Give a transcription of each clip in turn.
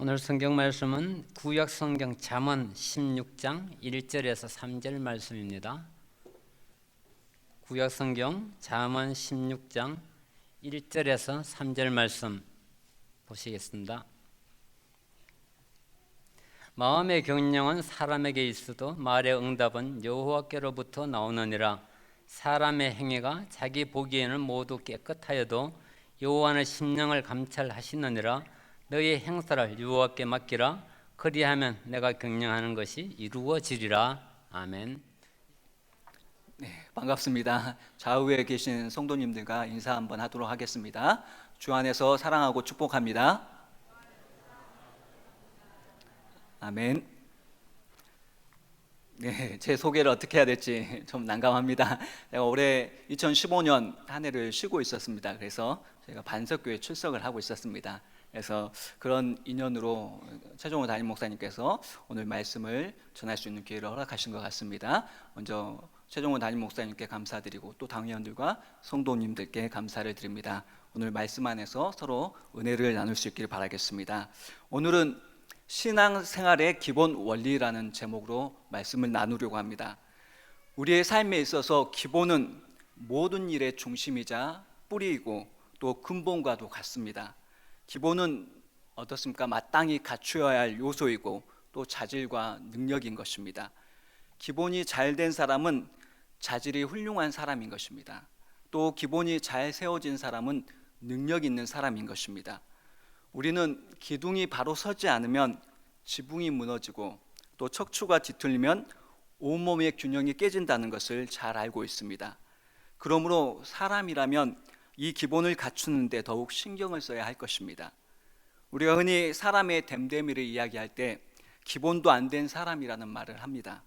오늘 성경 말씀은 구약 성경 잠언 16장 1절에서 3절 말씀입니다. 구약 성경 잠언 16장 1절에서 3절 말씀 보시겠습니다. 마음의 경영은 사람에게 있어도 말의 응답은 여호와께로부터 나오느니라. 사람의 행위가 자기 보기에는 모두 깨끗하여도 여호와는 심령을 감찰하시느니라. 너의 행사를 여호와께 맡기라. 그리하면 내가 경영하는 것이 이루어지리라. 아멘. 네, 반갑습니다. 좌우에 계신 성도님들과 인사 한번 하도록 하겠습니다. 주 안에서 사랑하고 축복합니다. 아멘. 네, 제 소개를 어떻게 해야 될지 좀 난감합니다. 제가 올해 2015년 한 해를 쉬고 있었습니다. 그래서 제가 반석교회 출석을 하고 있었습니다. 그래서 그런 인연으로 최종호 담임 목사님께서 오늘 말씀을 전할 수 있는 기회를 허락하신 것 같습니다. 먼저 최종호 담임 목사님께 감사드리고 또 당회원들과 성도님들께 감사를 드립니다. 오늘 말씀 안에서 서로 은혜를 나눌 수 있기를 바라겠습니다. 오늘은 신앙생활의 기본 원리라는 제목으로 말씀을 나누려고 합니다. 우리의 삶에 있어서 기본은 모든 일의 중심이자 뿌리이고 또 근본과도 같습니다. 기본은 어떻습니까? 마땅히 갖추어야 할 요소이고 또 자질과 능력인 것입니다. 기본이 잘 된 사람은 자질이 훌륭한 사람인 것입니다. 또 기본이 잘 세워진 사람은 능력 있는 사람인 것입니다. 우리는 기둥이 바로 서지 않으면 지붕이 무너지고 또 척추가 뒤틀리면 온몸의 균형이 깨진다는 것을 잘 알고 있습니다. 그러므로 사람이라면 이 기본을 갖추는 데 더욱 신경을 써야 할 것입니다. 우리가 흔히 사람의 됨됨이를 이야기할 때 기본도 안 된 사람이라는 말을 합니다.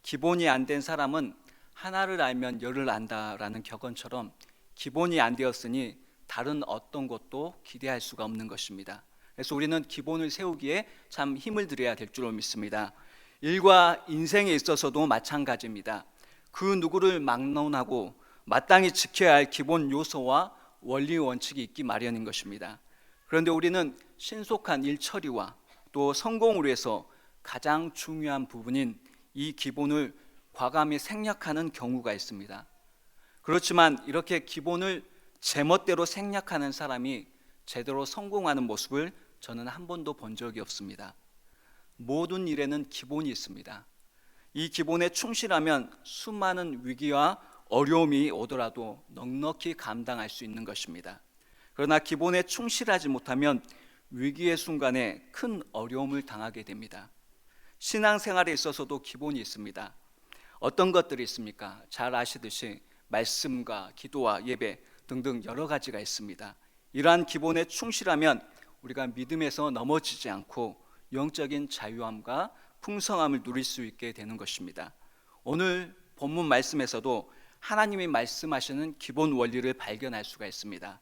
기본이 안 된 사람은 하나를 알면 열을 안다라는 격언처럼 기본이 안 되었으니 다른 어떤 것도 기대할 수가 없는 것입니다. 그래서 우리는 기본을 세우기에 참 힘을 들여야 될 줄로 믿습니다. 일과 인생에 있어서도 마찬가지입니다. 그 누구를 막론하고 마땅히 지켜야 할 기본 요소와 원리 원칙이 있기 마련인 것입니다. 그런데 우리는 신속한 일 처리와 또 성공을 위해서 가장 중요한 부분인 이 기본을 과감히 생략하는 경우가 있습니다. 그렇지만 이렇게 기본을 제멋대로 생략하는 사람이 제대로 성공하는 모습을 저는 한 번도 본 적이 없습니다. 모든 일에는 기본이 있습니다. 이 기본에 충실하면 수많은 위기와 어려움이 오더라도 넉넉히 감당할 수 있는 것입니다. 그러나 기본에 충실하지 못하면 위기의 순간에 큰 어려움을 당하게 됩니다. 신앙생활에 있어서도 기본이 있습니다. 어떤 것들이 있습니까? 잘 아시듯이 말씀과 기도와 예배 등등 여러 가지가 있습니다. 이러한 기본에 충실하면 우리가 믿음에서 넘어지지 않고 영적인 자유함과 풍성함을 누릴 수 있게 되는 것입니다. 오늘 본문 말씀에서도 하나님이 말씀하시는 기본 원리를 발견할 수가 있습니다.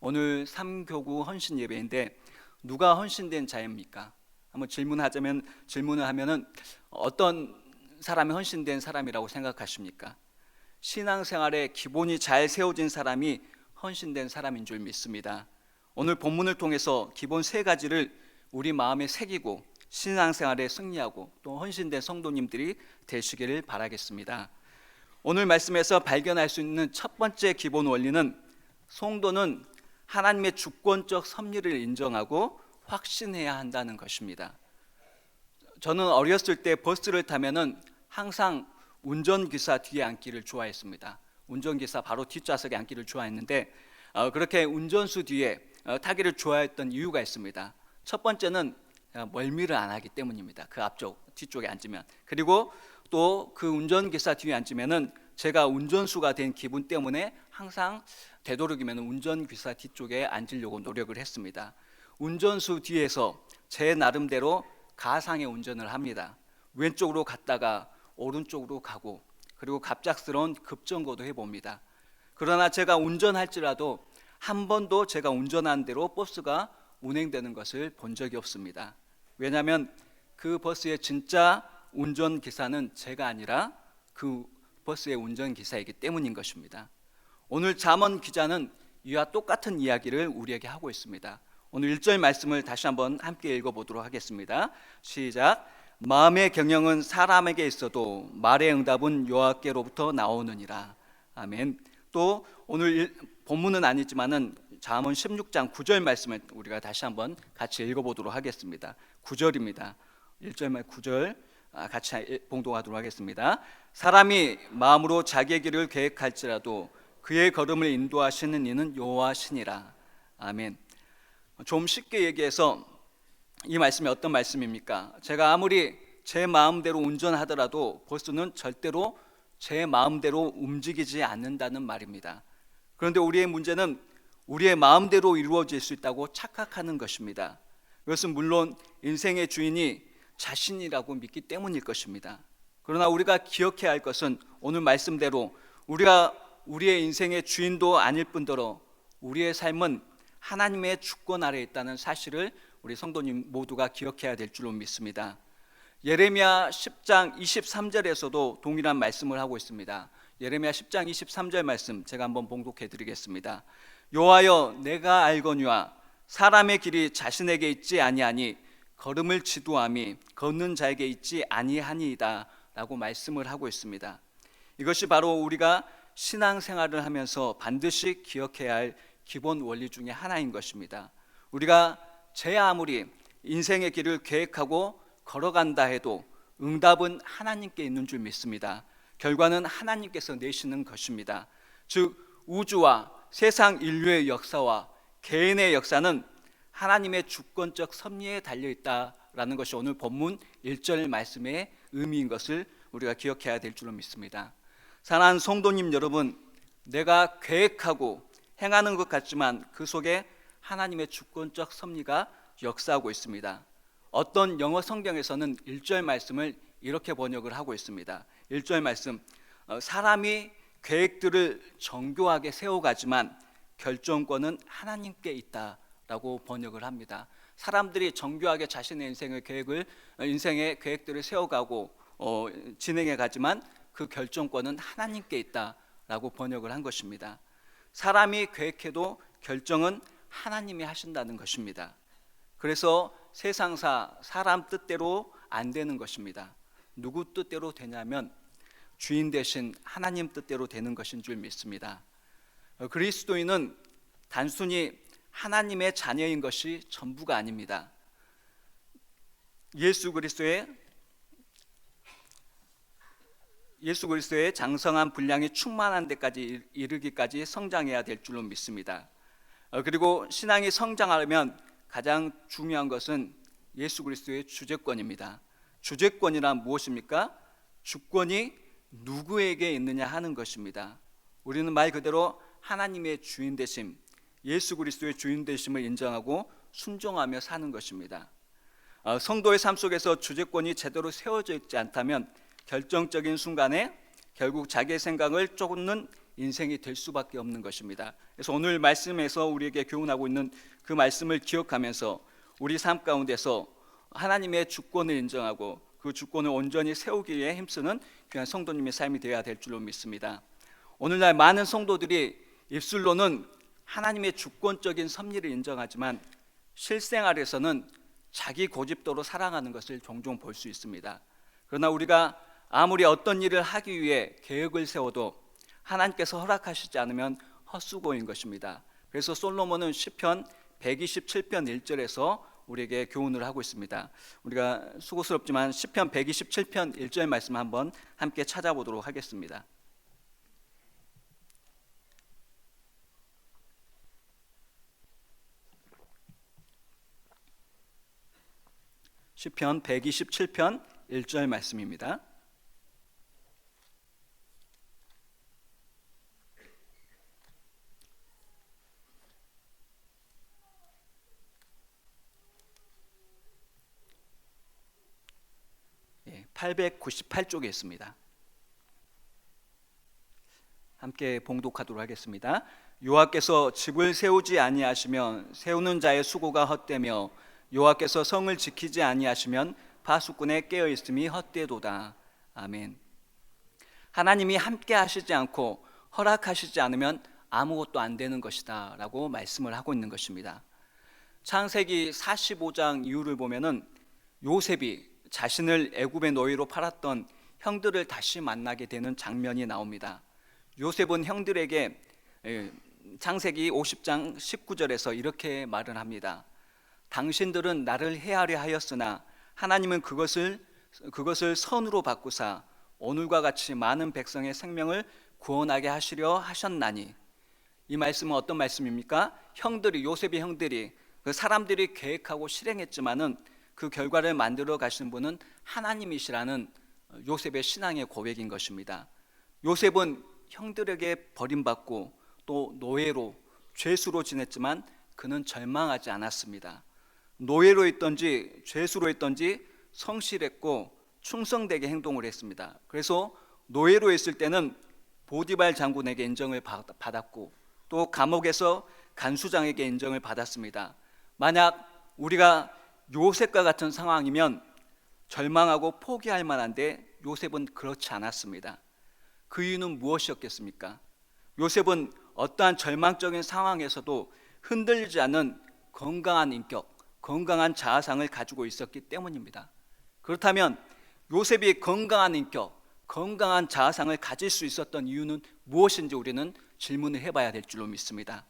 오늘 3교구 헌신 예배인데 누가 헌신된 자입니까? 한번 질문을 하면은 어떤 사람이 헌신된 사람이라고 생각하십니까? 신앙생활에 기본이 잘 세워진 사람이 헌신된 사람인 줄 믿습니다. 오늘 본문을 통해서 기본 세 가지를 우리 마음에 새기고 신앙생활에 승리하고 또 헌신된 성도님들이 되시기를 바라겠습니다. 오늘 말씀에서 발견할 수 있는 첫 번째 기본 원리는 성도는 하나님의 주권적 섭리를 인정하고 확신해야 한다는 것입니다. 저는 어렸을 때 버스를 타면은 항상 운전기사 뒤에 앉기를 좋아했습니다. 운전기사 바로 뒷좌석에 앉기를 좋아했는데 그렇게 운전수 뒤에 타기를 좋아했던 이유가 있습니다. 첫 번째는 멀미를 안 하기 때문입니다. 그 앞쪽 뒤쪽에 앉으면. 그리고 또 그 운전기사 뒤에 앉으면은 제가 운전수가 된 기분 때문에 항상 되도록이면 운전기사 뒤쪽에 앉으려고 노력을 했습니다. 운전수 뒤에서 제 나름대로 가상의 운전을 합니다. 왼쪽으로 갔다가 오른쪽으로 가고 그리고 갑작스러운 급정거도 해봅니다. 그러나 제가 운전할지라도 한 번도 제가 운전한 대로 버스가 운행되는 것을 본 적이 없습니다. 왜냐하면 그 버스의 진짜 운전기사는 제가 아니라 그 버스의 운전기사이기 때문인 것입니다. 오늘 잠언 기자는 이와 똑같은 이야기를 우리에게 하고 있습니다. 오늘 1절 말씀을 다시 한번 함께 읽어보도록 하겠습니다. 시작. 마음의 경영은 사람에게 있어도 말의 응답은 여호와께로부터 나오느니라. 아멘. 또 오늘 본문은 아니지만은 잠언 16장 9절 말씀을 우리가 다시 한번 같이 읽어보도록 하겠습니다. 9절입니다. 1절 말 9절 같이 봉독하도록 하겠습니다. 사람이 마음으로 자기의 길을 계획할지라도 그의 걸음을 인도하시는 이는 여호와시니라. 아멘. 좀 쉽게 얘기해서 이 말씀이 어떤 말씀입니까? 제가 아무리 제 마음대로 운전하더라도 보스는 절대로 제 마음대로 움직이지 않는다는 말입니다. 그런데 우리의 문제는 우리의 마음대로 이루어질 수 있다고 착각하는 것입니다. 그것은 물론 인생의 주인이 자신이라고 믿기 때문일 것입니다. 그러나 우리가 기억해야 할 것은 오늘 말씀대로 우리가 우리의 인생의 주인도 아닐 뿐더러 우리의 삶은 하나님의 주권 아래에 있다는 사실을 우리 성도님 모두가 기억해야 될 줄로 믿습니다. 예레미야 10장 23절에서도 동일한 말씀을 하고 있습니다. 예레미야 10장 23절 말씀 제가 한번 봉독해 드리겠습니다. 여호와여 내가 알거니와 사람의 길이 자신에게 있지 아니하니 걸음을 지도함이 걷는 자에게 있지 아니하니이다 라고 말씀을 하고 있습니다. 이것이 바로 우리가 신앙생활을 하면서 반드시 기억해야 할 기본 원리 중에 하나인 것입니다. 우리가 제 아무리 인생의 길을 계획하고 걸어간다 해도 응답은 하나님께 있는 줄 믿습니다. 결과는 하나님께서 내시는 것입니다. 즉 우주와 세상 인류의 역사와 개인의 역사는 하나님의 주권적 섭리에 달려있다라는 것이 오늘 본문 1절 말씀의 의미인 것을 우리가 기억해야 될 줄로 믿습니다. 사랑하는 성도님 여러분, 내가 계획하고 행하는 것 같지만 그 속에 하나님의 주권적 섭리가 역사하고 있습니다. 어떤 영어 성경에서는 1절 말씀을 이렇게 번역을 하고 있습니다. 1절 말씀, 사람이 계획들을 정교하게 세워가지만 결정권은 하나님께 있다라고 번역을 합니다. 사람들이 정교하게 자신의 인생의 계획들을 세워가고 진행해 가지만 그 결정권은 하나님께 있다라고 번역을 한 것입니다. 사람이 계획해도 결정은 하나님이 하신다는 것입니다. 그래서 세상사 사람 뜻대로 안 되는 것입니다. 누구 뜻대로 되냐면 주인 대신 하나님 뜻대로 되는 것인 줄 믿습니다. 그리스도인은 단순히 하나님의 자녀인 것이 전부가 아닙니다. 예수 그리스도의 장성한 분량이 충만한 데까지 이르기까지 성장해야 될 줄로 믿습니다. 그리고 신앙이 성장하려면 가장 중요한 것은 예수 그리스도의 주재권입니다. 주재권이란 무엇입니까? 주권이 누구에게 있느냐 하는 것입니다. 우리는 말 그대로 하나님의 주인 되심, 예수 그리스도의 주인 되심을 인정하고 순종하며 사는 것입니다. 성도의 삶 속에서 주재권이 제대로 세워져 있지 않다면 결정적인 순간에 결국 자기의 생각을 쫓는 인생이 될 수밖에 없는 것입니다. 그래서 오늘 말씀에서 우리에게 교훈하고 있는 그 말씀을 기억하면서 우리 삶 가운데서 하나님의 주권을 인정하고 그 주권을 온전히 세우기 위해 힘쓰는 귀한 성도님의 삶이 되어야 될 줄로 믿습니다. 오늘날 많은 성도들이 입술로는 하나님의 주권적인 섭리를 인정하지만 실생활에서는 자기 고집대로 살아가는 것을 종종 볼 수 있습니다. 그러나 우리가 아무리 어떤 일을 하기 위해 계획을 세워도 하나님께서 허락하시지 않으면 헛수고인 것입니다. 그래서 솔로몬은 시편 127편 1절에서 우리에게 교훈을 하고 있습니다. 우리가 수고스럽지만 시편 127편 1절 말씀 한번 함께 찾아보도록 하겠습니다. 시편 127편 1절 말씀입니다. 예, 898쪽에 있습니다. 함께 봉독하도록 하겠습니다. 여호와께서 집을 세우지 아니하시면 세우는 자의 수고가 헛되며 여호와께서 성을 지키지 아니하시면 파수꾼의 깨어 있음이 헛되도다. 아멘. 하나님이 함께 하시지 않고 허락하시지 않으면 아무것도 안 되는 것이다 라고 말씀을 하고 있는 것입니다. 창세기 45장 이후를 보면은 요셉이 자신을 애굽의 노예로 팔았던 형들을 다시 만나게 되는 장면이 나옵니다. 요셉은 형들에게 창세기 50장 19절에서 이렇게 말을 합니다. 당신들은 나를 해하려 하였으나 하나님은 그것을 선으로 바꾸사 오늘과 같이 많은 백성의 생명을 구원하게 하시려 하셨나니. 이 말씀은 어떤 말씀입니까? 요셉의 형들이 그 사람들이 계획하고 실행했지만은 그 결과를 만들어 가시는 분은 하나님이시라는 요셉의 신앙의 고백인 것입니다. 요셉은 형들에게 버림받고 또 노예로 죄수로 지냈지만 그는 절망하지 않았습니다. 노예로 있던지 죄수로 있던지 성실했고 충성되게 행동을 했습니다. 그래서 노예로 있을 때는 보디발 장군에게 인정을 받았고 또 감옥에서 간수장에게 인정을 받았습니다. 만약 우리가 요셉과 같은 상황이면 절망하고 포기할 만한데 요셉은 그렇지 않았습니다. 그 이유는 무엇이었겠습니까? 요셉은 어떠한 절망적인 상황에서도 흔들리지 않는 건강한 인격, 건강한 자아상을 가지고 있었기 때문입니다. 그렇다면 요셉이 건강한 인격, 건강한 자아상을 가질 수 있었던 이유는 무엇인지 우리는 질문을 해봐야 될 줄로 믿습니다.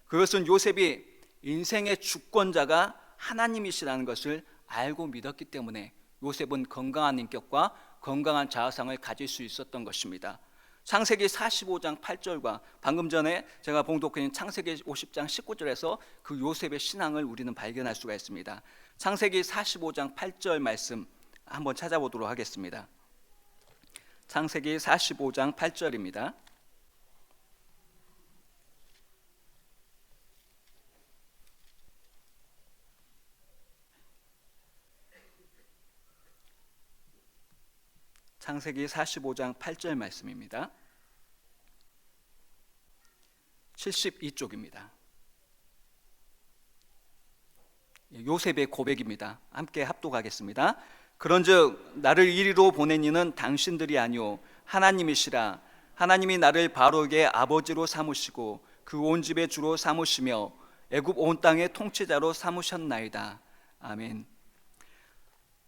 그것은 요셉이 인생의 주권자가 하나님이시라는 것을 알고 믿었기 때문에 요셉은 건강한 인격과 건강한 자아상을 가질 수 있었던 것입니다. 창세기 45장 8절과 방금 전에 제가 봉독한 창세기 50장 19절에서 그 요셉의 신앙을 우리는 발견할 수가 있습니다. 창세기 45장 8절 말씀 한번 찾아보도록 하겠습니다. 창세기 45장 8절입니다. 창세기 45장 8절 말씀입니다. 72쪽입니다. 요셉의 고백입니다. 함께 합독하겠습니다. 그런즉 나를 이리로 보낸 이는 당신들이 아니오 하나님이시라. 하나님이 나를 바로에게 아버지로 삼으시고 그 온 집의 주로 삼으시며 애굽 온 땅의 통치자로 삼으셨나이다. 아멘.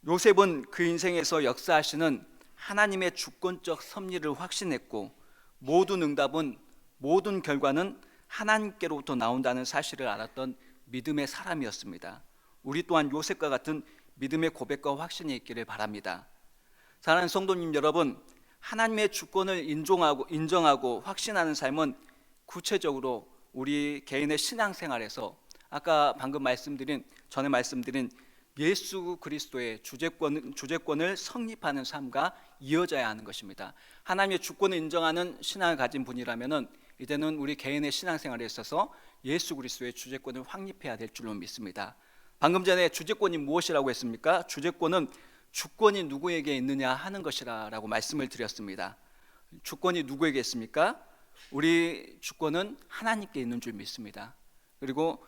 요셉은 그 인생에서 역사하시는 하나님의 주권적 섭리를 확신했고 모든 응답은, 모든 결과는 하나님께로부터 나온다는 사실을 알았던 믿음의 사람이었습니다. 우리 또한 요셉과 같은 믿음의 고백과 확신이 있기를 바랍니다. 사랑하는 성도님 여러분, 하나님의 주권을 인정하고 확신하는 삶은 구체적으로 우리 개인의 신앙생활에서 아까 전에 말씀드린 예수 그리스도의 주재권을 성립하는 삶과 이어져야 하는 것입니다. 하나님의 주권을 인정하는 신앙을 가진 분이라면 이제는 우리 개인의 신앙생활에 있어서 예수 그리스도의 주재권을 확립해야 될 줄로 믿습니다. 방금 전에 주재권이 무엇이라고 했습니까? 주재권은 주권이 누구에게 있느냐 하는 것이라고 말씀을 드렸습니다. 주권이 누구에게 있습니까? 우리 주권은 하나님께 있는 줄 믿습니다. 그리고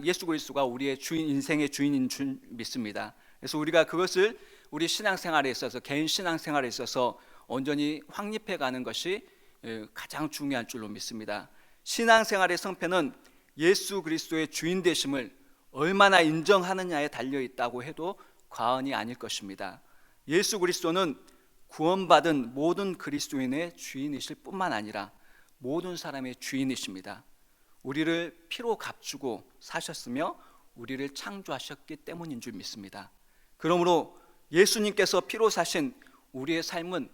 예수 그리스도가 우리의 주인, 인생의 주인인 줄 믿습니다. 그래서 우리가 그것을 우리 신앙생활에 있어서, 개인 신앙생활에 있어서 온전히 확립해 가는 것이 가장 중요한 줄로 믿습니다. 신앙생활의 성패는 예수 그리스도의 주인 되심을 얼마나 인정하느냐에 달려 있다고 해도 과언이 아닐 것입니다. 예수 그리스도는 구원받은 모든 그리스도인의 주인이실 뿐만 아니라 모든 사람의 주인이십니다. 우리를 피로 값주고 사셨으며 우리를 창조하셨기 때문인 줄 믿습니다. 그러므로 예수님께서 피로 사신 우리의 삶은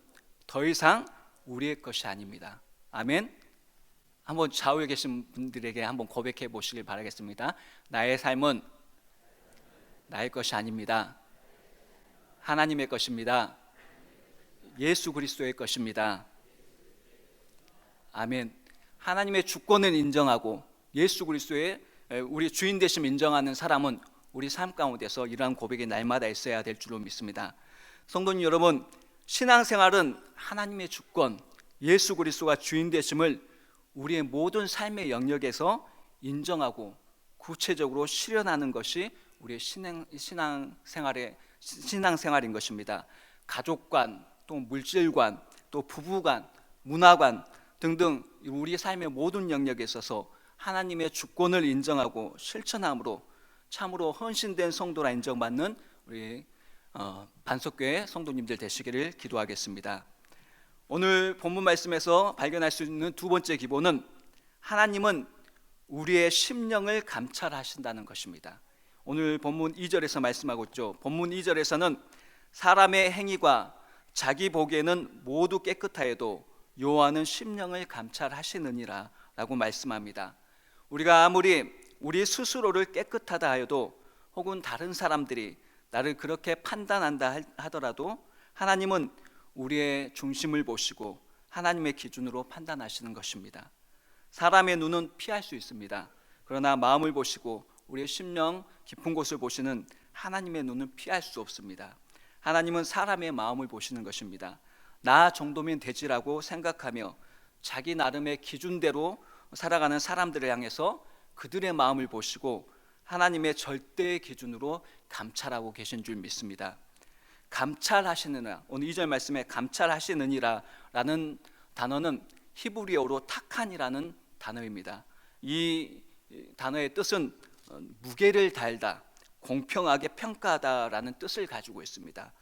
더 이상 우리의 것이 아닙니다. 아멘. 한번 좌우에 계신 분들에게 한번 고백해 보시길 바라겠습니다. 나의 삶은 나의 것이 아닙니다. 하나님의 것입니다. 예수 그리스도의 것입니다. 아멘. 하나님의 주권을 인정하고 예수 그리스도의 우리 주인 되심 인정하는 사람은 우리 삶 가운데서 이러한 고백이 날마다 있어야 될 줄로 믿습니다. 성도님 여러분, 신앙생활은 하나님의 주권, 예수 그리스도가 주인 되심을 우리의 모든 삶의 영역에서 인정하고 구체적으로 실현하는 것이 우리의 신앙생활인 것입니다. 가족관, 또 물질관, 또 부부관, 문화관 등등 우리 삶의 모든 영역에 있어서 하나님의 주권을 인정하고 실천함으로 참으로 헌신된 성도라 인정받는 우리 반석교회 성도님들 되시기를 기도하겠습니다. 오늘 본문 말씀에서 발견할 수 있는 두 번째 기본은 하나님은 우리의 심령을 감찰하신다는 것입니다. 오늘 본문 2절에서 말씀하고 있죠. 본문 2절에서는 사람의 행위가 자기 보기에는 모두 깨끗하여도 여호와는 심령을 감찰하시느니라 라고 말씀합니다. 우리가 아무리 우리 스스로를 깨끗하다 하여도 혹은 다른 사람들이 나를 그렇게 판단한다 하더라도 하나님은 우리의 중심을 보시고 하나님의 기준으로 판단하시는 것입니다. 사람의 눈은 피할 수 있습니다. 그러나 마음을 보시고 우리의 심령 깊은 곳을 보시는 하나님의 눈은 피할 수 없습니다. 하나님은 사람의 마음을 보시는 것입니다. 나 정도면 되지라고 생각하며 자기 나름의 기준대로 살아가는 사람들을 향해서 그들의 마음을 보시고 하나님의 절대의 기준으로 감찰하고 계신 줄 믿습니다. 감찰하시느니라, 오늘 2절 말씀에 감찰하시느니라 라는 단어는 히브리어로 타칸이라는 단어입니다. 이 단어의 뜻은 무게를 달다, 공평하게 평가하다라는 뜻을 가지고 있습니다.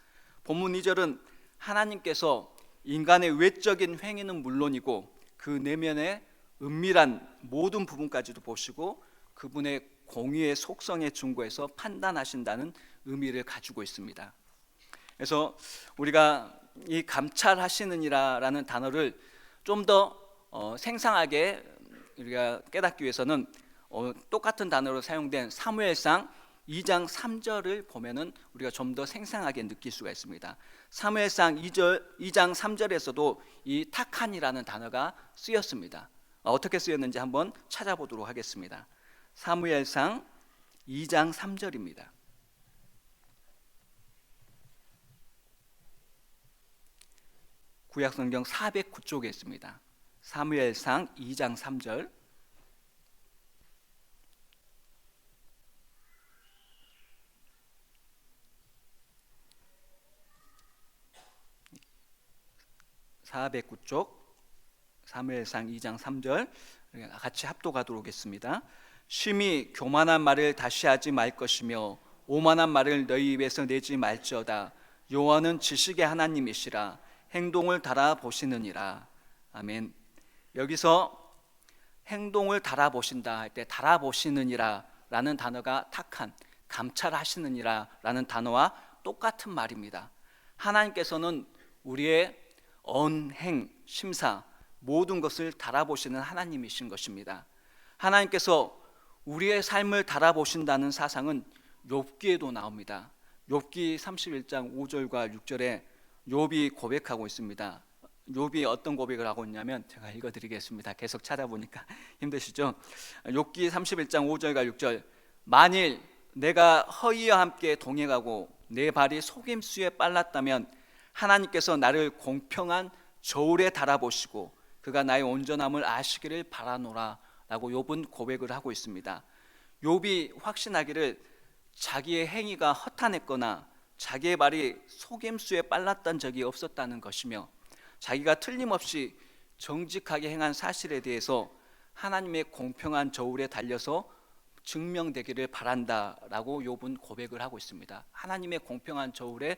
본문 2절은 하나님께서 인간의 외적인 행위는 물론이고 그 내면의 은밀한 모든 부분까지도 보시고 그분의 공의의 속성에 준거해서 판단하신다는 의미를 가지고 있습니다. 그래서 우리가 이 감찰하시느니라라는 단어를 좀 더 생생하게 우리가 깨닫기 위해서는 똑같은 단어로 사용된 사무엘상 2장 3절을 보면은 우리가 좀 더 생생하게 느낄 수가 있습니다. 사무엘상 2장 3절에서도 이 타칸이라는 단어가 쓰였습니다. 어떻게 쓰였는지 한번 찾아보도록 하겠습니다. 사무엘상 2장 3절입니다. 구약성경 409쪽에 있습니다. 사무엘상 2장 3절. (409쪽) 사무엘상 2장 3절 같이 합독하도록 하겠습니다. 심히 교만한 말을 다시 하지 말 것이며 오만한 말을 너희 입에서 내지 말지어다. 여호와는 지식의 하나님이시라. 행동을 달아보시느니라. 아멘. 여기서 행동을 달아보신다 할 때 달아보시느니라 라는 단어가 타칸, 감찰하시느니라 라는 단어와 똑같은 말입니다. 하나님께서는 우리의 언행, 심사 모든 것을 달아보시는 하나님이신 것입니다. 하나님께서 우리의 삶을 달아보신다는 사상은 욥기에도 나옵니다. 욥기 31장 5절과 6절에 욥이 고백하고 있습니다. 욥이 어떤 고백을 하고 있냐면 제가 읽어드리겠습니다. 계속 찾아보니까 힘드시죠? 욥기 31장 5절과 6절. 만일 내가 허위와 함께 동행하고 내 발이 속임수에 빨랐다면 하나님께서 나를 공평한 저울에 달아보시고 그가 나의 온전함을 아시기를 바라노라 라고 욥은 고백을 하고 있습니다. 욥이 확신하기를 자기의 행위가 허탄했거나 자기의 발이 속임수에 빨랐던 적이 없었다는 것이며 자기가 틀림없이 정직하게 행한 사실에 대해서 하나님의 공평한 저울에 달려서 증명되기를 바란다라고 욥은 고백을 하고 있습니다. 하나님의 공평한 저울에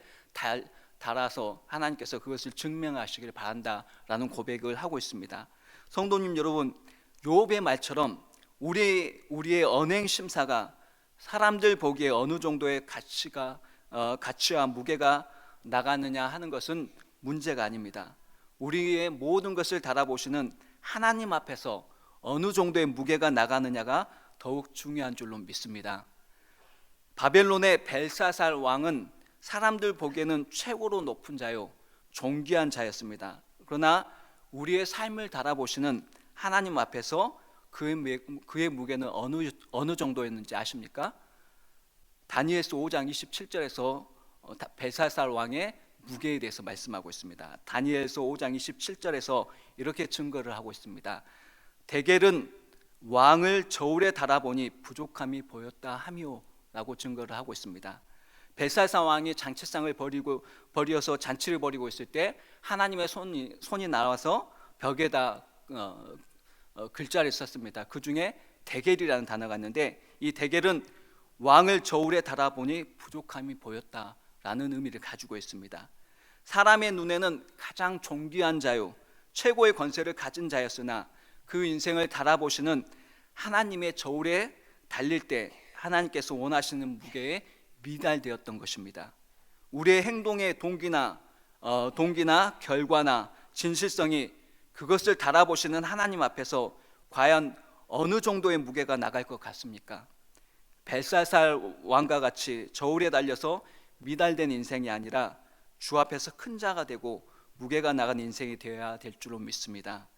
달아서 하나님께서 그것을 증명하시기를 바란다라는 고백을 하고 있습니다. 성도님 여러분, 욥의 말처럼 우리의 언행 심사가 사람들 보기에 어느 정도의 가치와 무게가 나가느냐 하는 것은 문제가 아닙니다. 우리의 모든 것을 달아보시는 하나님 앞에서 어느 정도의 무게가 나가느냐가 더욱 중요한 줄로 믿습니다. 바벨론의 벨사살 왕은 사람들 보기에는 최고로 높은 자요 존귀한 자였습니다. 그러나 우리의 삶을 달아보시는 하나님 앞에서 그의 무게는 어느 정도였는지 아십니까? 다니엘서 5장 27절에서 벨사살 왕의 무게에 대해서 말씀하고 있습니다. 다니엘서 5장 27절에서 이렇게 증거를 하고 있습니다. 데겔은 왕을 저울에 달아보니 부족함이 보였다 하며 라고 증거를 하고 있습니다. 벨사살 왕이 잔치상을 버려서 잔치를 벌이고 있을 때 하나님의 손이 나와서 벽에다 글자를 썼습니다. 그 중에 데겔이라는 단어가 있는데 이 데겔은 왕을 저울에 달아보니 부족함이 보였다라는 의미를 가지고 있습니다. 사람의 눈에는 가장 존귀한 자요, 최고의 권세를 가진 자였으나 그 인생을 달아보시는 하나님의 저울에 달릴 때 하나님께서 원하시는 무게에 미달되었던 것입니다. 우리의 행동의 동기나 결과나 진실성이 그것을 달아보시는 하나님 앞에서 과연 어느 정도의 무게가 나갈 것 같습니까? 벨사살 왕과 같이 저울에 달려서 미달된 인생이 아니라 주 앞에서 큰 자가 되고 무게가 나간 인생이 되어야 될 줄로 믿습니다.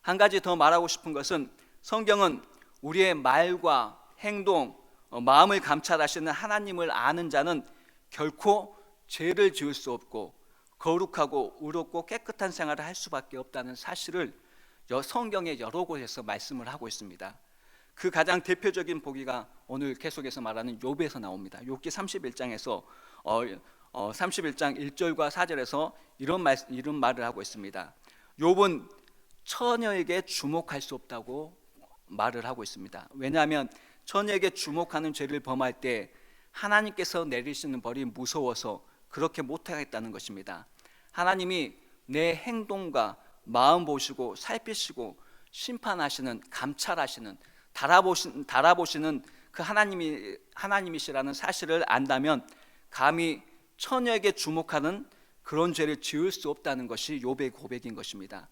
한 가지 더 말하고 싶은 것은 성경은 우리의 말과 행동, 마음을 감찰하시는 하나님을 아는 자는 결코 죄를 지을 수 없고 거룩하고 의롭고 깨끗한 생활을 할 수밖에 없다는 사실을 성경의 여러 곳에서 말씀을 하고 있습니다. 그 가장 대표적인 보기가 오늘 계속해서 말하는 욥에서 나옵니다. 욥기 31장에서 31장 1절과 4절에서 이런 말을 하고 있습니다. 욥은 처녀에게 주목할 수 없다고 말을 하고 있습니다. 왜냐하면 처녀에게 주목하는 죄를 범할 때 하나님께서 내리시는 벌이 무서워서 그렇게 못하겠다는 것입니다. 하나님이 내 행동과 마음 보시고 살피시고 심판하시는, 감찰하시는, 달아보시는 그 하나님이시라는 사실을 안다면 감히 처녀에게 주목하는 그런 죄를 지을 수 없다는 것이 욥의 고백인 것입니다.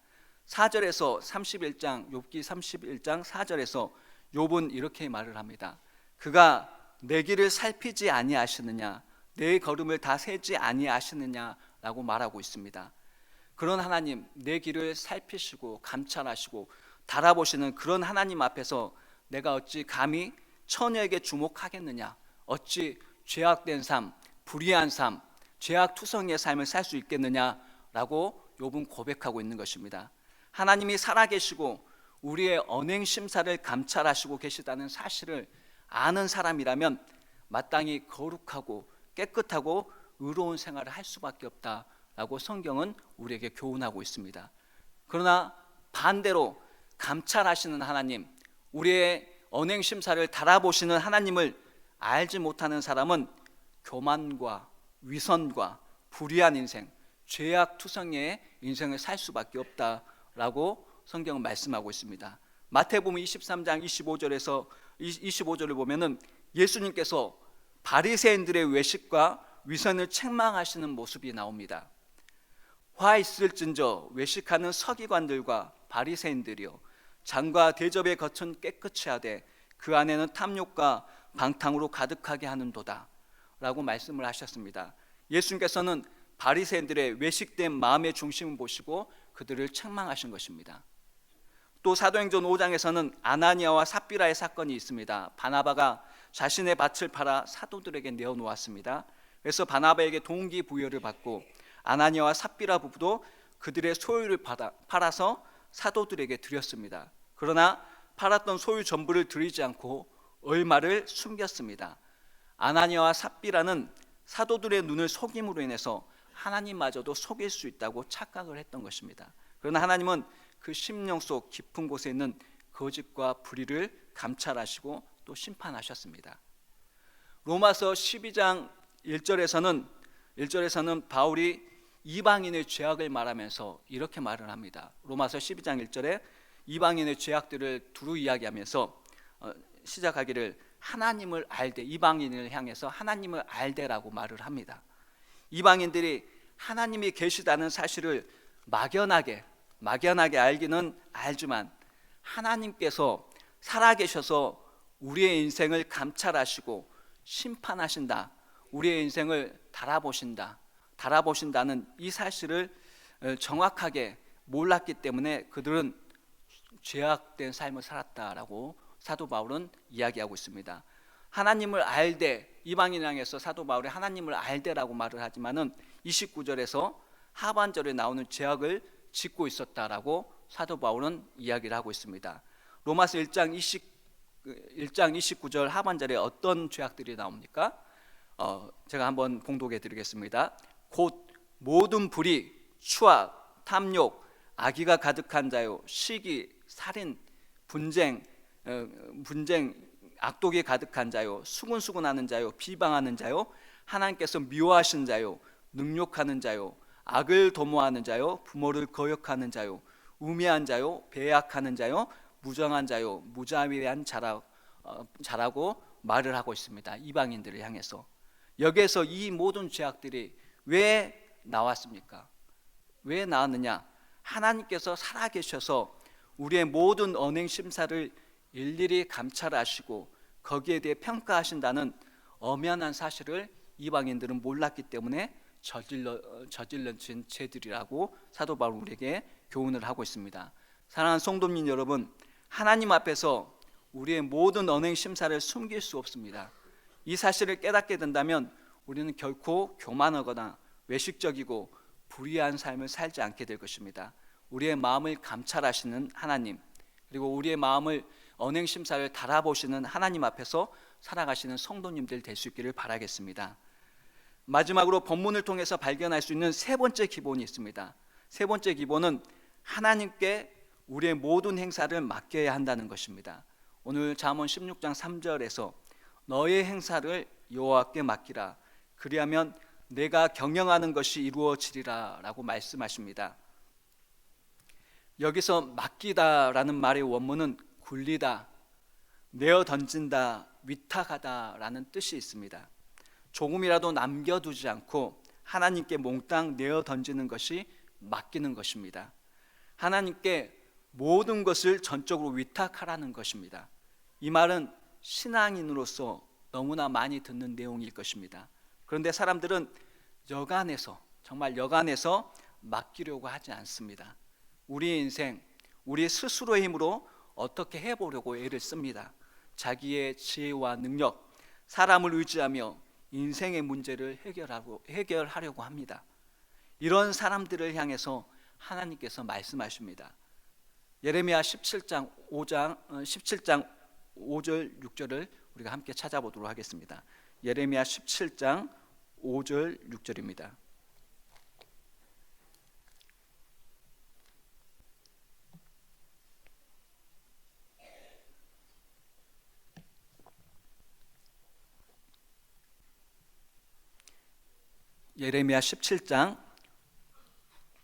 4절에서 31장 욥기 31장 4절에서 욥은 이렇게 말을 합니다. 그가 내 길을 살피지 아니하시느냐, 내 걸음을 다 세지 아니하시느냐라고 말하고 있습니다. 그런 하나님, 내 길을 살피시고 감찰하시고 달아보시는 그런 하나님 앞에서 내가 어찌 감히 처녀에게 주목하겠느냐, 어찌 죄악된 삶, 불의한 삶, 죄악투성이의 삶을 살 수 있겠느냐라고 욥은 고백하고 있는 것입니다. 하나님이 살아계시고 우리의 언행 심사를 감찰하시고 계시다는 사실을 아는 사람이라면 마땅히 거룩하고 깨끗하고 의로운 생활을 할 수밖에 없다라고 성경은 우리에게 교훈하고 있습니다. 그러나 반대로 감찰하시는 하나님, 우리의 언행 심사를 달아보시는 하나님을 알지 못하는 사람은 교만과 위선과 불의한 인생, 죄악투성이의 인생을 살 수밖에 없다라고 성경은 말씀하고 있습니다. 마태복음 23장 25절을 보면은 예수님께서 바리새인들의 외식과 위선을 책망하시는 모습이 나옵니다. 화 있을진저 외식하는 서기관들과 바리새인들이요, 잔과 대접의 겉은 깨끗이 하되 그 안에는 탐욕과 방탕으로 가득하게 하는도다 라고 말씀을 하셨습니다. 예수님께서는 바리새인들의 외식된 마음의 중심을 보시고 그들을 책망하신 것입니다. 또 사도행전 5장에서는 아나니아와 삽비라의 사건이 있습니다. 바나바가 자신의 밭을 팔아 사도들에게 내어놓았습니다. 그래서 바나바에게 동기부여를 받고 아나니아와 삽비라 부부도 그들의 소유를 팔아서 사도들에게 드렸습니다. 그러나 팔았던 소유 전부를 드리지 않고 얼마를 숨겼습니다. 아나니아와 삽비라는 사도들의 눈을 속임으로 인해서 하나님마저도 속일 수 있다고 착각을 했던 것입니다. 그러나 하나님은 그 심령 속 깊은 곳에 있는 거짓과 불의를 감찰하시고 또 심판하셨습니다. 로마서 12장 1절에서는 바울이 이방인의 죄악을 말하면서 이렇게 말을 합니다. 로마서 12장 1절에 이방인의 죄악들을 두루 이야기하면서 시작하기를 하나님을 알되, 이방인을 향해서 하나님을 알되라고 말을 합니다. 이방인들이 하나님이 계시다는 사실을 막연하게 알기는 알지만 하나님께서 살아계셔서 우리의 인생을 감찰하시고 심판하신다, 우리의 인생을 달아보신다는 이 사실을 정확하게 몰랐기 때문에 그들은 죄악된 삶을 살았다라고 사도 바울은 이야기하고 있습니다. 하나님을 알되, 이방인 향해서 사도 바울이 하나님을 알되라고 말을 하지만은 29절에서 하반절에 나오는 죄악을 짓고 있었다라고 사도 바울은 이야기를 하고 있습니다. 로마서 1장 29절 하반절에 어떤 죄악들이 나옵니까? 제가 한번 봉독해 드리겠습니다. 곧 모든 불의, 추악, 탐욕, 악의가 가득한 자요, 시기, 살인, 분쟁, 악독이 가득한 자요, 수군수군하는 자요, 비방하는 자요, 하나님께서 미워하신 자요, 능욕하는 자요, 악을 도모하는 자요, 부모를 거역하는 자요, 우매한 자요, 배약하는 자요, 무정한 자요, 무자비한 자라고 말을 하고 있습니다. 이방인들을 향해서. 여기에서 이 모든 죄악들이 왜 나왔습니까? 왜 나왔느냐? 하나님께서 살아계셔서 우리의 모든 언행 심사를 일일이 감찰하시고 거기에 대해 평가하신다는 엄연한 사실을 이방인들은 몰랐기 때문에 저질러진 죄들이라고 사도 바울 우리에게 교훈을 하고 있습니다. 사랑하는 성도님 여러분, 하나님 앞에서 우리의 모든 언행 심사를 숨길 수 없습니다. 이 사실을 깨닫게 된다면 우리는 결코 교만하거나 외식적이고 불의한 삶을 살지 않게 될 것입니다. 우리의 마음을 감찰하시는 하나님, 그리고 우리의 마음을 언행 심사를 달아보시는 하나님 앞에서 살아가시는 성도님들 될 수 있기를 바라겠습니다. 마지막으로 본문을 통해서 발견할 수 있는 세 번째 기본이 있습니다. 세 번째 기본은 하나님께 우리의 모든 행사를 맡겨야 한다는 것입니다. 오늘 잠언 16장 3절에서 너의 행사를 여호와께 맡기라, 그리하면 내가 경영하는 것이 이루어지리라 라고 말씀하십니다. 여기서 맡기다라는 말의 원문은 굴리다, 내어 던진다, 위탁하다 라는 뜻이 있습니다. 조금이라도 남겨두지 않고 하나님께 몽땅 내어 던지는 것이 맡기는 것입니다. 하나님께 모든 것을 전적으로 위탁하라는 것입니다. 이 말은 신앙인으로서 너무나 많이 듣는 내용일 것입니다. 그런데 사람들은 정말 여간해서 맡기려고 하지 않습니다. 우리 인생, 우리 스스로의 힘으로 어떻게 해보려고 애를 씁니다. 자기의 지혜와 능력, 사람을 의지하며 인생의 문제를 해결하려고 합니다. 이런 사람들을 향해서 하나님께서 말씀하십니다. 예레미야 17장 5절 6절을 우리가 함께 찾아보도록 하겠습니다. 예레미야 17장 5절 6절입니다. 예레미야 17장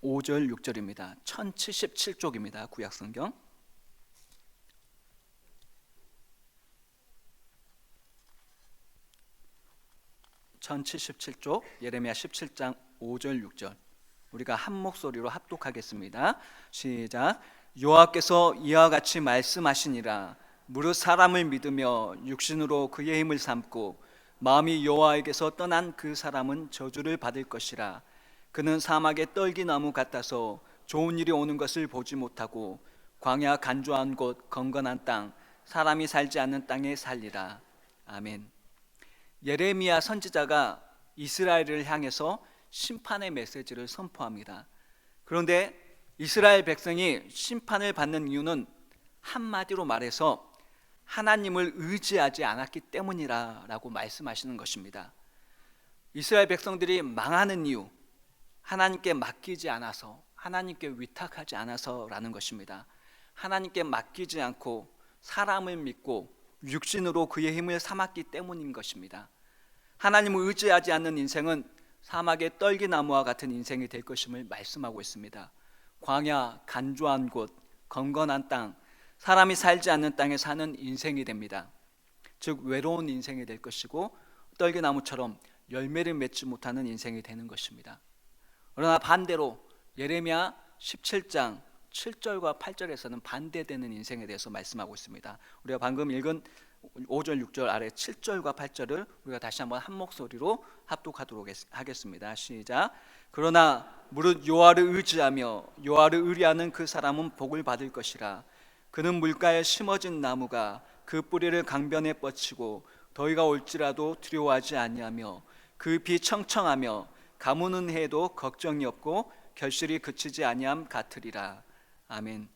5절 6절입니다. 1077쪽입니다. 구약성경. (1077쪽) 예레미야 17장 5절 6절 우리가 한 목소리로 합독하겠습니다. 시작. 여호와께서 이와 같이 말씀하시니라. 무릇 사람을 믿으며 육신으로 그의 힘을 삼고 마음이 여호와에게서 떠난 그 사람은 저주를 받을 것이라. 그는 사막의 떨기나무 같아서 좋은 일이 오는 것을 보지 못하고 광야 간조한 곳 건건한 땅 사람이 살지 않는 땅에 살리라. 아멘. 예레미야 선지자가 이스라엘을 향해서 심판의 메시지를 선포합니다. 그런데 이스라엘 백성이 심판을 받는 이유는 한마디로 말해서 하나님을 의지하지 않았기 때문이라고 말씀하시는 것입니다. 이스라엘 백성들이 망하는 이유, 하나님께 맡기지 않아서, 하나님께 위탁하지 않아서라는 것입니다. 하나님께 맡기지 않고 사람을 믿고 육신으로 그의 힘을 삼았기 때문인 것입니다. 하나님을 의지하지 않는 인생은 사막의 떨기나무와 같은 인생이 될 것임을 말씀하고 있습니다. 광야, 간조한 곳, 건건한 땅, 사람이 살지 않는 땅에 사는 인생이 됩니다. 즉 외로운 인생이 될 것이고 떨기나무처럼 열매를 맺지 못하는 인생이 되는 것입니다. 그러나 반대로 예레미야 17장 7절과 8절에서는 반대되는 인생에 대해서 말씀하고 있습니다. 우리가 방금 읽은 5절 6절 아래 7절과 8절을 우리가 다시 한번 한 목소리로 합독하도록 하겠습니다. 시작. 그러나 무릇 여호와를 의지하며 여호와를 의뢰하는 그 사람은 복을 받을 것이라. 그는 물가에 심어진 나무가 그 뿌리를 강변에 뻗치고 더위가 올지라도 두려워하지 아니하며 그 비 청청하며 가무는 해도 걱정이 없고 결실이 그치지 아니함 같으리라. 아멘.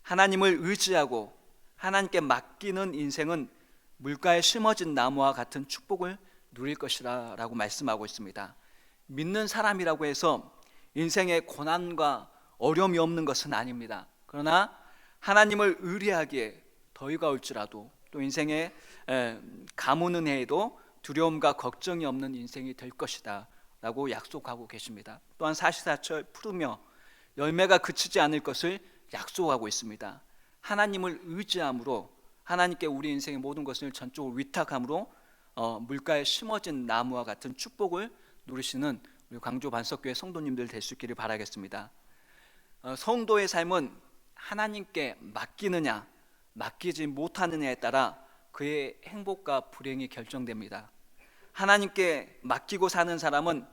하나님을 의지하고 하나님께 맡기는 인생은 물가에 심어진 나무와 같은 축복을 누릴 것이라 라고 말씀하고 있습니다. 믿는 사람이라고 해서 인생에 고난과 어려움이 없는 것은 아닙니다. 그러나 하나님을 의뢰하기에 더위가 올지라도 또 인생에 가무는 해에도 두려움과 걱정이 없는 인생이 될 것이다 라고 약속하고 계십니다. 또한 사시사철 푸르며 열매가 그치지 않을 것을 약속하고 있습니다. 하나님을 의지함으로, 하나님께 우리 인생의 모든 것을 전적으로 위탁함으로 물가에 심어진 나무와 같은 축복을 누리시는 우리 광주 반석교회 성도님들 될 수 있기를 바라겠습니다. 성도의 삶은 하나님께 맡기느냐 맡기지 못하느냐에 따라 그의 행복과 불행이 결정됩니다. 하나님께 맡기고 사는 사람은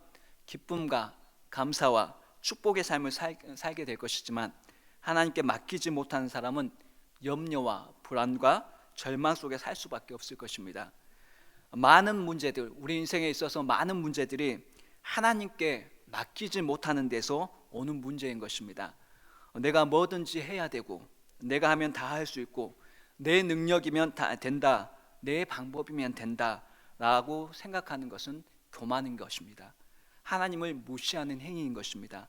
기쁨과 감사와 축복의 삶을 살게 될 것이지만, 하나님께 맡기지 못하는 사람은 염려와 불안과 절망 속에 살 수밖에 없을 것입니다. 많은 문제들, 우리 인생에 있어서 많은 문제들이 하나님께 맡기지 못하는 데서 오는 문제인 것입니다. 내가 뭐든지 해야 되고, 내가 하면 다 할 수 있고, 내 능력이면 다 된다, 내 방법이면 된다 라고 생각하는 것은 교만인 것입니다. 하나님을 무시하는 행위인 것입니다.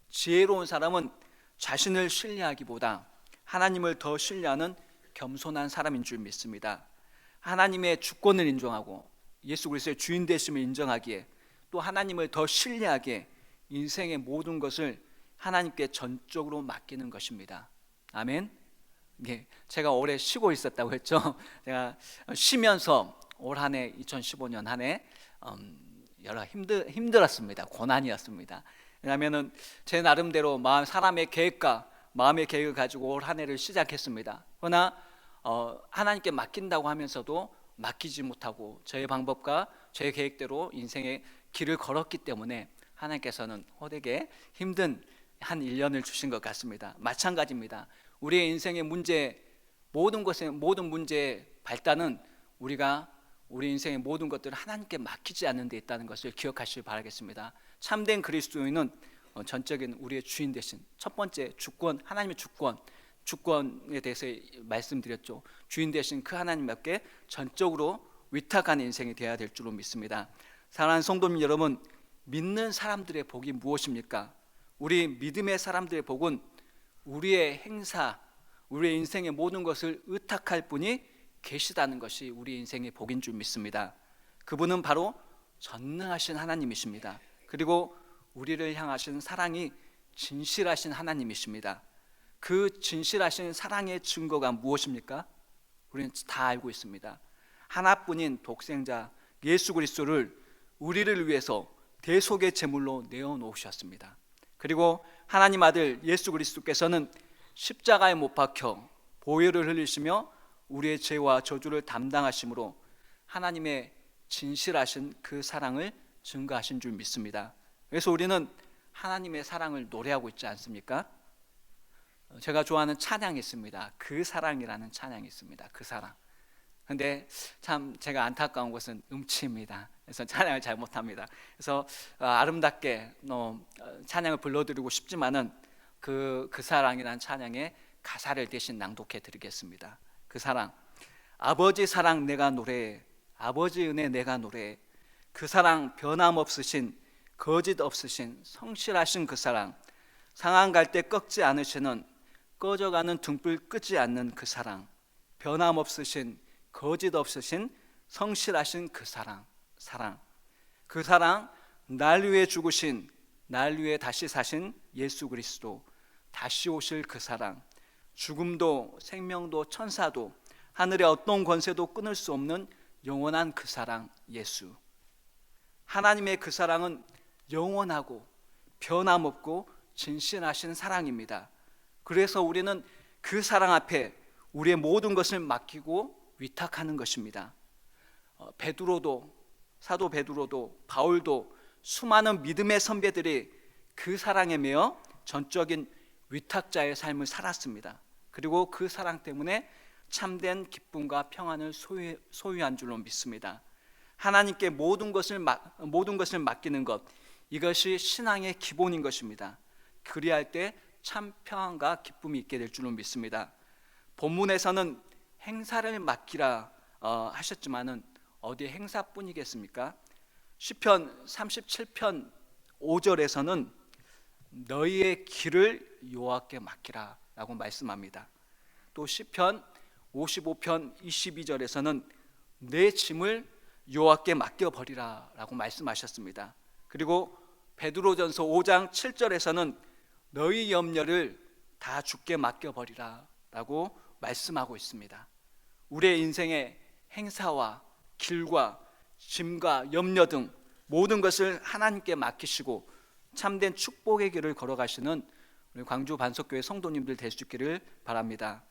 지혜로운 사람은 자신을 신뢰하기보다 하나님을 더 신뢰하는 겸손한 사람인 줄 믿습니다. 하나님의 주권을 인정하고 예수 그리스도의 주인 되심을 인정하기에, 또 하나님을 더 신뢰하기에 인생의 모든 것을 하나님께 전적으로 맡기는 것입니다. 아멘. 제가 올해 쉬고 있었다고 했죠. 제가 쉬면서 올 한 해 2015년 한 해 여러 힘들었습니다. 고난이었습니다. 왜냐하면 제 나름대로 사람의 계획과 마음의 계획을 가지고 올 한 해를 시작했습니다. 그러나 하나님께 맡긴다고 하면서도 맡기지 못하고 저의 방법과 제 계획대로 인생의 길을 걸었기 때문에 하나님께서는 호되게 힘든 한 1년을 주신 것 같습니다. 마찬가지입니다. 우리의 인생의 문제, 모든 문제의 발단은 우리가 우리 인생의 모든 것들을 하나님께 맡기지 않는 데 있다는 것을 기억하시길 바라겠습니다. 참된 그리스도인은 전적인 우리의 주인 되신 첫 번째 주권, 하나님의 주권에 대해서 말씀드렸죠. 주인 되신 그 하나님께 전적으로 위탁한 인생이 되어야 될 줄로 믿습니다. 사랑하는 성도님 여러분, 믿는 사람들의 복이 무엇입니까? 우리 믿음의 사람들의 복은 우리의 행사, 우리의 인생의 모든 것을 의탁할 분이 계시다는 것이 우리 인생의 복인 줄 믿습니다. 그분은 바로 전능하신 하나님이십니다. 그리고 우리를 향하신 사랑이 진실하신 하나님이십니다. 그 진실하신 사랑의 증거가 무엇입니까? 우리는 다 알고 있습니다. 하나뿐인 독생자 예수 그리스도를 우리를 위해서 대속의 제물로 내어놓으셨습니다. 그리고 하나님 아들 예수 그리스도께서는 십자가에 못 박혀 보혈을 흘리시며 우리의 죄와 저주를 담당하심으로 하나님의 진실하신 그 사랑을 증거하신 줄 믿습니다. 그래서 우리는 하나님의 사랑을 노래하고 있지 않습니까? 제가 좋아하는 찬양이 있습니다. 그 사랑이라는 찬양이 있습니다. 그 사랑. 근데 참 제가 안타까운 것은 음치입니다. 그래서 찬양을 잘 못합니다. 그래서 아름답게 찬양을 불러드리고 싶지만은 그 사랑이라는 찬양의 가사를 대신 낭독해 드리겠습니다. 그 사랑. 아버지 사랑 내가 노래해, 아버지 은혜 내가 노래해. 그 사랑 변함없으신, 거짓 없으신, 성실하신 그 사랑. 상한 갈 때 꺾지 않으시는, 꺼져가는 등불 끄지 않는 그 사랑. 변함없으신, 거짓 없으신, 성실하신 그 사랑. 그 사랑, 날 위해 죽으신, 날 위해 다시 사신 예수 그리스도, 다시 오실 그 사랑. 죽음도 생명도 천사도 하늘의 어떤 권세도 끊을 수 없는 영원한 그 사랑 예수. 하나님의 그 사랑은 영원하고 변함없고 진실하신 사랑입니다. 그래서 우리는 그 사랑 앞에 우리의 모든 것을 맡기고 위탁하는 것입니다. 사도 베드로도 바울도 수많은 믿음의 선배들이 그 사랑에 매여 전적인 위탁자의 삶을 살았습니다. 그리고 그 사랑 때문에 참된 기쁨과 평안을 소유한 줄로 믿습니다. 하나님께 모든 것을 맡기는 것, 이것이 신앙의 기본인 것입니다. 그리할 때 참 평안과 기쁨이 있게 될 줄로 믿습니다. 본문에서는 행사를 맡기라 하셨지만은 어디 행사뿐이겠습니까? 시편 37편 5절에서는 너희의 길을 여호와께 맡기라 라고 말씀합니다. 또 시편 55편 22절에서는 내 짐을 여호와께 맡겨버리라 라고 말씀하셨습니다. 그리고 베드로전서 5장 7절에서는 너희 염려를 다 주께 맡겨버리라 라고 말씀하고 있습니다. 우리의 인생의 행사와 길과 짐과 염려 등 모든 것을 하나님께 맡기시고 참된 축복의 길을 걸어가시는 우리 광주 반석교회 성도님들 될 수 있기를 바랍니다.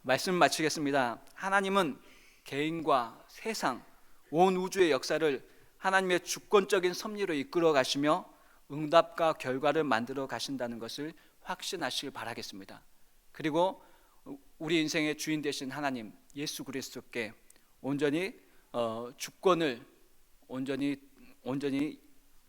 말씀 마치겠습니다. 하나님은 개인과 세상, 온 우주의 역사를 하나님의 주권적인 섭리로 이끌어 가시며 응답과 결과를 만들어 가신다는 것을 확신하시길 바라겠습니다. 그리고 우리 인생의 주인 되신 하나님 예수 그리스도께 온전히 주권을 온전히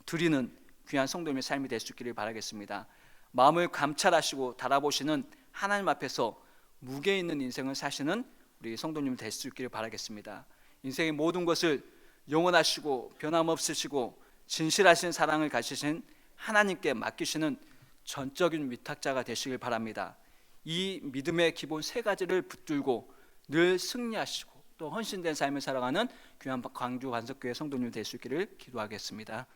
드리는 귀한 성도님의 삶이 될 수 있기를 바라겠습니다. 마음을 감찰하시고 달아보시는 하나님 앞에서 무게 있는 인생을 사시는 우리 성도님 될 수 있기를 바라겠습니다. 인생의 모든 것을 영원하시고 변함없으시고 진실하신 사랑을 가지신 하나님께 맡기시는 전적인 위탁자가 되시길 바랍니다. 이 믿음의 기본 세 가지를 붙들고 늘 승리하시고 또 헌신된 삶을 살아가는 귀한 광주 반석교회 성도님 될 수 있기를 기도하겠습니다.